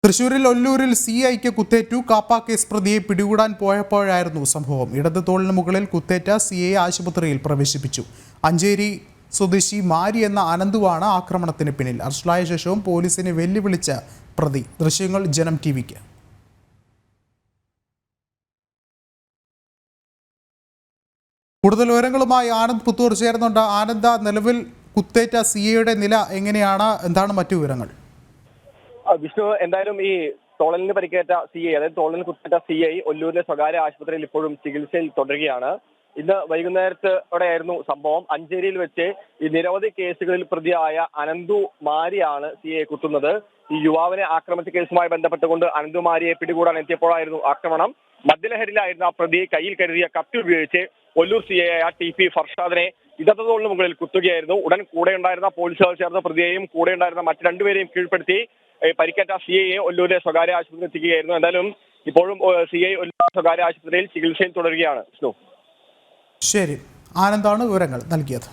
തൃശൂരിൽ ഒല്ലൂരിൽ CIക്ക് കുത്തേറ്റു. കാപ്പ കേസ് പ്രതിയെ പിടികൂടാൻ പോയപ്പോഴായിരുന്നു സംഭവം. ഇടത് തോളിന് മുകളിൽ കുത്തേറ്റ CI ആശുപത്രിയിൽ പ്രവേശിപ്പിച്ചു. അഞ്ചേരി സ്വദേശി മാരി എന്ന അനന്തുവാണ് ആക്രമണത്തിന് പിന്നിൽ. അറസ്റ്റിലായ ശേഷവും പോലീസിനെ വെല്ലുവിളിച്ച പ്രതി. ദൃശ്യങ്ങൾ ജനം TVക്ക്. കൂടുതൽ വിവരങ്ങളുമായി ആനന്ദ് പുത്തൂർ ചേരുന്നുണ്ട്. ആനന്ദ, നിലവിൽ കുത്തേറ്റ CIയുടെ നില എങ്ങനെയാണ്? എന്താണ് മറ്റു വിവരങ്ങൾ? വിഷ്ണു, എന്തായാലും ഈ തോളലിന് പരിക്കേറ്റ CI, അതായത് തോളലിന് കുത്തേറ്റ CI ഒല്ലൂരിലെ സ്വകാര്യ ആശുപത്രിയിൽ ഇപ്പോഴും ചികിത്സയിൽ തുടരുകയാണ്. ഇന്ന് വൈകുന്നേരത്തോടെയായിരുന്നു സംഭവം. അഞ്ചേരിയിൽ വെച്ച് ഈ നിരവധി കേസുകളിൽ പ്രതിയായ അനന്തു മാരിയാണ് CIയെ കുത്തുന്നത്. ഈ യുവാവിനെ ആക്രമിച്ച കേസുമായി ബന്ധപ്പെട്ടുകൊണ്ട് അനന്തു മാരിയെ പിടികൂടാൻ എത്തിയപ്പോഴായിരുന്നു ആക്രമണം. മദ്യലഹരിയിലായിരുന്ന ആ പ്രതി കയ്യിൽ കരുതിയ കത്തി ഉപയോഗിച്ച് ഒല്ലൂർ CI ആയ TP ഫർഷാദിനെ ഇടത് തോളിന് മുകളിൽ കുത്തുകയായിരുന്നു. ഉടൻ കൂടെയുണ്ടായിരുന്ന പോലീസുകാർ ചേർന്ന പ്രതിയെയും കൂടെയുണ്ടായിരുന്ന മറ്റു രണ്ടുപേരെയും കീഴ്പ്പെടുത്തി പരിക്കേറ്റ CIയെ ഒല്ലൂരിലെ സ്വകാര്യ ആശുപത്രിയിൽ എത്തിക്കുകയായിരുന്നു. എന്തായാലും ഇപ്പോഴും CI ഒല്ലൂർ സ്വകാര്യ ആശുപത്രിയിൽ ചികിത്സയിൽ തുടരുകയാണ്. വിഷ്ണു, ശരി, ആനന്ദാണ് വിവരങ്ങൾ നൽകിയത്.